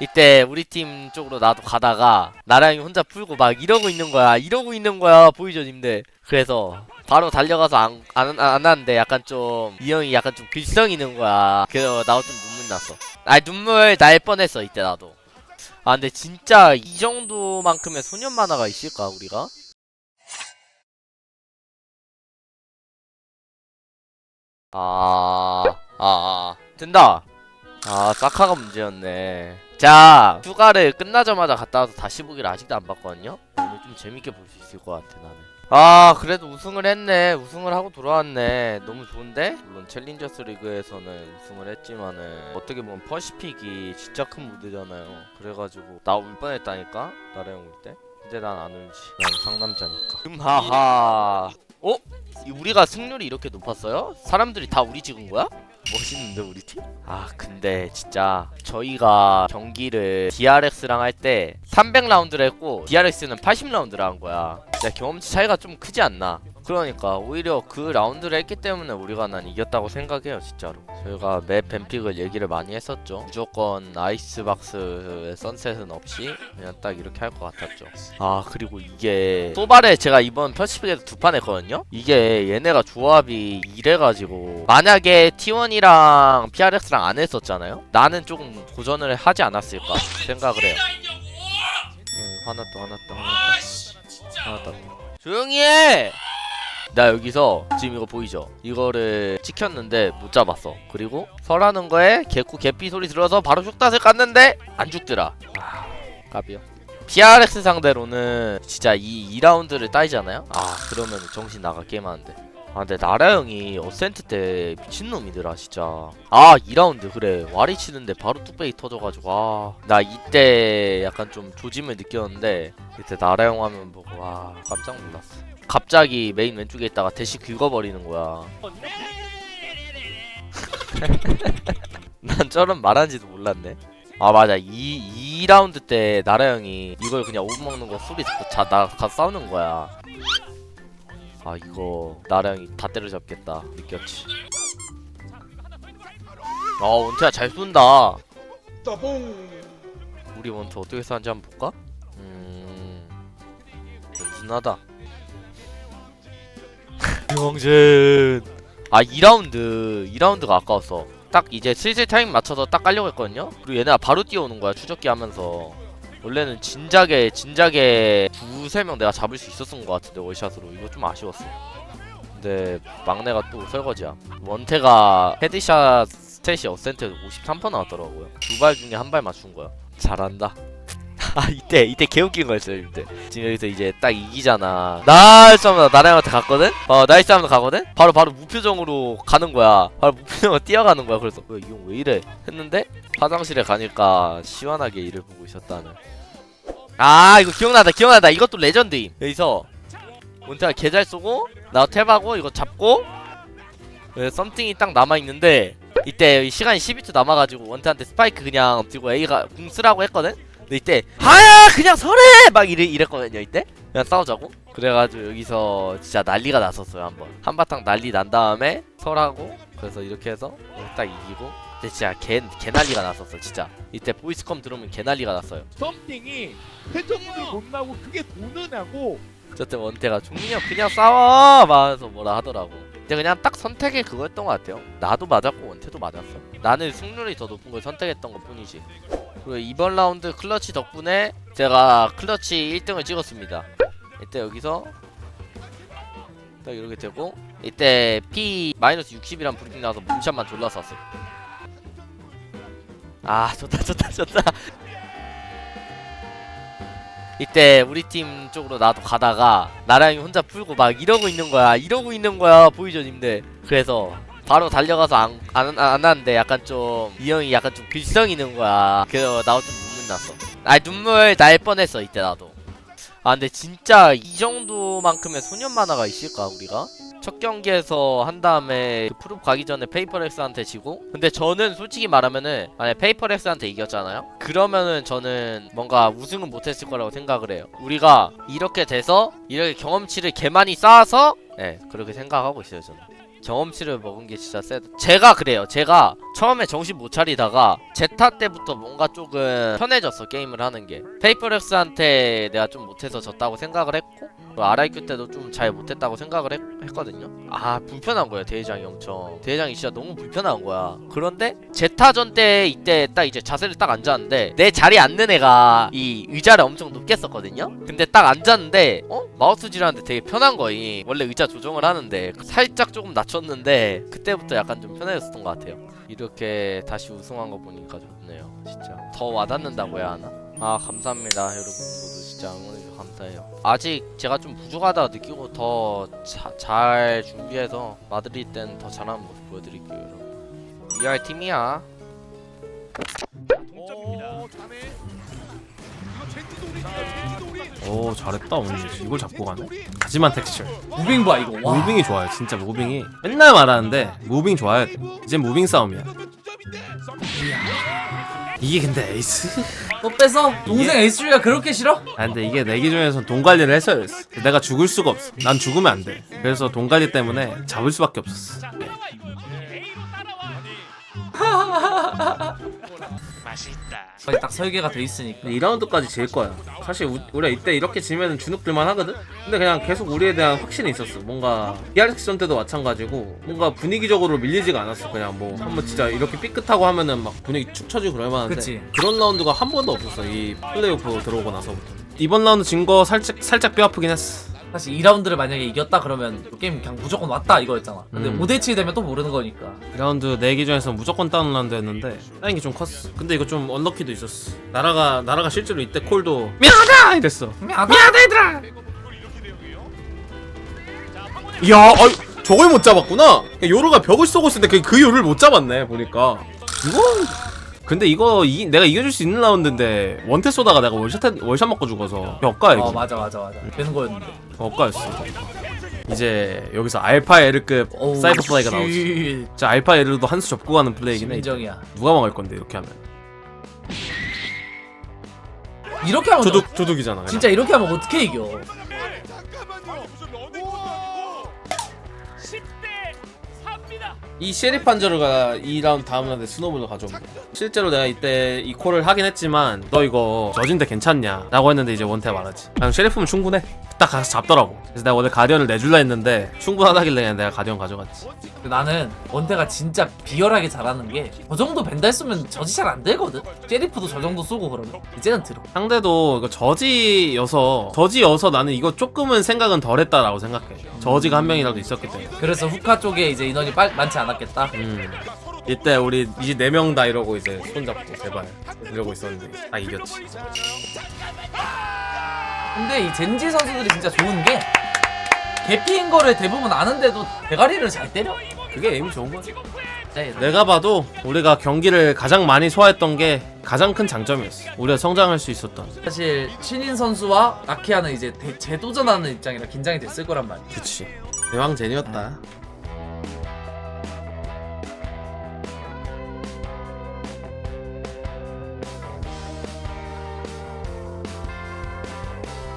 이때 우리 팀 쪽으로 나도 가다가 나랑이 혼자 풀고 막 이러고 있는 거야 보이죠 님들. 그래서 바로 달려가서 안 하는데 약간 좀 이 형이 약간 좀 글썽 이는 거야. 그래서 나도 좀 눈물 났어. 아니 눈물 날 뻔했어 이때 나도. 아 근데 진짜 이 정도만큼의 소년 만화가 있을까 우리가? 된다. 아, 사카가 문제였네. 자, 휴가를 끝나자마자 갔다 와서 다시 보기를 아직도 안 봤거든요? 오늘 좀 재밌게 볼 수 있을 것 같아, 나는. 아, 그래도 우승을 했네. 우승을 하고 돌아왔네. 너무 좋은데? 물론 챌린저스 리그에서는 우승을 했지만은 어떻게 보면 퍼시픽이 진짜 큰 무대잖아요. 그래가지고 나 울 뻔했다니까? 나랑 올 때. 근데 난 안 울지. 난 상남자니까. 하하. 어? 우리가 승률이 이렇게 높았어요? 사람들이 다 우리 찍은 거야? 멋있는데 우리 팀? 아 근데 진짜 저희가 경기를 DRX랑 할 때 300라운드를 했고 DRX는 80라운드를 한 거야. 진짜 경험치 차이가 좀 크지 않나. 그러니까 오히려 그 라운드를 했기 때문에 우리가 난 이겼다고 생각해요 진짜로. 저희가 맵 뱀픽을 얘기를 많이 했었죠. 무조건 아이스박스의 선셋은 없이 그냥 딱 이렇게 할 것 같았죠. 아 그리고 이게 소발에 제가 이번 퍼시픽에서 두 판 했거든요. 이게 얘네가 조합이 이래가지고 만약에 T1이랑 PRX랑 안 했었잖아요. 나는 조금 도전을 하지 않았을까 생각을 해요. 화났다. 조용히 해! 나 여기서 지금 이거 보이죠? 이거를 찍혔는데 못 잡았어. 그리고 설하는 거에 개코 개삐 소리 들어서 바로 슛닷을 깠는데 안 죽더라. 아, 까비요. PRX 상대로는 진짜 이 2라운드를 따이잖아요? 아 그러면 정신 나가 게임하는데. 아 근데 나라 형이 어센트 때 미친놈이더라 진짜. 아 2라운드 그래 와리 치는데 바로 뚝배기 터져가지고 나 이때 약간 좀 조짐을 느꼈는데 이때 나라 형 화면 보고 와 깜짝 놀랐어. 갑자기 메인 왼쪽에 있다가 대시 긁어버리는 거야. 난 저런 말한지도 몰랐네. 아 맞아 2라운드 때 나라 형이 이걸 그냥 오브 먹는 거 소리 듣고 나 가서 싸우는 거야. 아 이거 나라 형이 다 때려잡겠다 느꼈지. 아 원태야 잘 쏜다. 우리 원태 어떻게 쏘는지 한번 볼까? 든든하다. 명진. 아 2라운드가 아까웠어. 딱 이제 슬슬 타이밍 맞춰서 딱 깔려고 했거든요. 그리고 얘네가 바로 뛰어오는 거야 추적기 하면서. 원래는 진작에 두세 명 내가 잡을 수 있었던 것 같은데 월샷으로. 이거 좀 아쉬웠어. 근데 막내가 또 설거지야. 원태가 헤드샷 스탯이 어센트에서 53% 나왔더라고요. 두 발 중에 한 발 맞춘 거야. 잘한다. 아 이때 개웃긴 거였어요 이때. 지금 여기서 이제 딱 이기잖아. 나이스 하면 나랑한테 갔거든? 나이스 하면 가거든? 바로 무표정으로 가는 거야. 바로 무표정으로 뛰어가는 거야. 그래서 이 형 왜 이래? 했는데 화장실에 가니까 시원하게 이를 보고 있었다는. 아 이거 기억나다. 이것도 레전드임. 여기서 원태가 개 잘 쏘고 나 탭하고 이거 잡고 썸띵이 딱 남아있는데 이때 시간이 12초 남아가지고 원태한테 스파이크 그냥 들고 A가 궁 쓰라고 했거든? 근데 이때 그냥 설해! 막 이랬거든요 이때? 그냥 싸우자고? 그래가지고 여기서 진짜 난리가 났었어요 한번. 한바탕 난리 난 다음에 설하고 그래서 이렇게 해서 딱 이기고. 근데 진짜 개 난리가 났었어 진짜. 이때 보이스컴 들어오면 개 난리가 났어요. 썸띵이 패턴들 못 나고 그게 도느냐고. 저때 원태가 종민이 형 그냥 싸워! 막면서 뭐라 하더라고. 근데 그냥 딱 선택이 그거였던 것 같아요. 나도 맞았고 원태도 맞았어. 나는 승률이 더 높은 걸 선택했던 것 뿐이지. 그리고 이번 라운드 클러치 덕분에 제가 클러치 1등을 찍었습니다. 이때 여기서 딱 이렇게 되고 이때 P-60이란 브리핑 나와서 몸샷만 졸라 쐈어. 아 좋다. 이때 우리 팀 쪽으로 나도 가다가 나랑이 혼자 풀고 막 이러고 있는 거야 보이죠 님들. 그래서 바로 달려가서 안 하는데 약간 좀 이 형이 약간 좀 글썽 이는 거야. 그래서 나도 좀 눈물 났어. 아 눈물 날 뻔했어 이때 나도. 아 근데 진짜 이 정도만큼의 소년 만화가 있을까 우리가? 첫 경기에서 한 다음에 그 프로브 가기 전에 페이퍼렉스한테 지고. 근데 저는 솔직히 말하면은 만약 페이퍼렉스한테 이겼잖아요? 그러면은 저는 뭔가 우승은 못했을 거라고 생각을 해요. 우리가 이렇게 돼서 이렇게 경험치를 개 많이 쌓아서 그렇게 생각하고 있어요 저는. 경험치를 먹은 게 진짜 세다. 제가 그래요. 제가 처음에 정신 못 차리다가 제타 때부터 뭔가 조금 편해졌어, 게임을 하는 게. 페이퍼렉스한테 내가 좀 못해서 졌다고 생각을 했고, RIQ 때도 좀 잘 못했다고 생각을 했거든요. 아, 불편한 거야, 대회장이 엄청. 대회장이 진짜 너무 불편한 거야. 그런데 제타전 때 이때 딱 이제 자세를 딱 앉았는데 내 자리에 앉는 애가 이 의자를 엄청 높게 썼거든요. 근데 딱 앉았는데 마우스질하는데 되게 편한 거임. 원래 의자 조정을 하는데 살짝 조금 낮췄는데 그때부터 약간 좀 편해졌던 것 같아요. 이렇게 다시 우승한 거 보니까 좋네요. 진짜 더 와닿는다고 해야 하나? 아, 감사합니다 여러분. 모두 진짜 응원해주셔서 감사해요. 아직 제가 좀 부족하다 느끼고 더 잘 준비해서 마드리드 때는 더 잘하는 모습 보여드릴게요 여러분. VR 팀이야. 오 잘했다 오늘. 이걸 잡고 가네. 하지만 텍스처 무빙 봐 이거. 와. 무빙이 좋아요. 진짜 무빙이 맨날 말하는데 무빙 좋아야 돼. 이제 무빙 싸움이야. 이게 근데 에이스? 또 뺏어? 동생 에이스가 그렇게 싫어? 아 근데 이게 내 기준에선 돈 관리를 했어야 됐어. 내가 죽을 수가 없어. 난 죽으면 안 돼. 그래서 돈 관리 때문에 잡을 수밖에 없었어. 거의 딱 설계가 돼 있으니까. 2라운드까지 질 거야. 사실 우리가 이때 이렇게 지면 주눅들만 하거든? 근데 그냥 계속 우리에 대한 확신이 있었어. 뭔가 DRX 때도 마찬가지고 뭔가 분위기적으로 밀리지가 않았어. 그냥 뭐 한번 진짜 이렇게 삐끗하고 하면은 막 분위기 축 처지고 그럴만한데 그치. 그런 라운드가 한 번도 없었어. 이 플레이오프 들어오고 나서부터. 이번 라운드 진 거 살짝 뼈 아프긴 했어. 사실 2라운드를 만약에 이겼다 그러면 게임 그냥 무조건 왔다 이거였잖아. 근데 5대7 되면 또 모르는 거니까. 2라운드 내 기준에서 무조건 다운 라운드였는데 따인 게 좀 컸어. 근데 이거 좀 언럭키도 있었어. 나라가 실제로 이때 콜도 미안하다 이랬어. 미안하다 얘들아. 야, 저걸 못 잡았구나. 요루가 벽을 쏘고 있었는데 그 요루를 못 잡았네 보니까. 이건 근데 이거 내가 이겨줄 수 있는 라운드인데 원태 쏘다가 내가 월샷 먹고 죽어서 역가 이거. 맞아. 되는 거였는데. 역가였어. 이제 여기서 알파 L급 사이버 플레이가 나오지. 진짜 알파 L도 한 수 접고 가는 플레이긴 해. 인정이야. 누가 막을 건데 이렇게 하면. 이렇게 하면 도둑이잖아. 그냥. 진짜 이렇게 하면 어떻게 이겨? 이 셰리프 한저르가 2라운드 다음 라운드에 스노볼을 가져온 거야. 실제로 내가 이때 이 콜을 하긴 했지만 너 이거 저진데 괜찮냐 라고 했는데 이제 원태 말하지. 그냥 셰리프면 충분해. 딱 가서 잡더라고. 그래서 내가 원래 가디언을 내줄라 했는데 충분하다길래 그냥 내가 가디언 가져갔지. 나는 원태가 진짜 비열하게 잘하는 게 저 정도 벤달 쓰면 저지 잘 안 되거든? 셰리프도 저 정도 쏘고 그러면 이제는 들어. 상대도 이거 저지여서 나는 이거 조금은 생각은 덜 했다라고 생각해. 저지가 한 명이라도 있었기 때문에. 그래서 후카 쪽에 이제 인원이 많지 않았겠다. 이때 우리 이제 4명 다 이러고 이제 손잡고 제발 이러고 있었는데 딱 이겼지. 근데 이 젠지 선수들이 진짜 좋은 게 개피인 거를 대부분 아는데도 대가리를 잘 때려. 그게 에임이 좋은 거지. 네. 내가 봐도 우리가 경기를 가장 많이 소화했던 게 가장 큰 장점이었어. 우리가 성장할 수 있었던. 사실 신인 선수와 아키아는 이제 재도전하는 입장이라 긴장이 됐을 거란 말이야. 그치. 대왕 제니였다.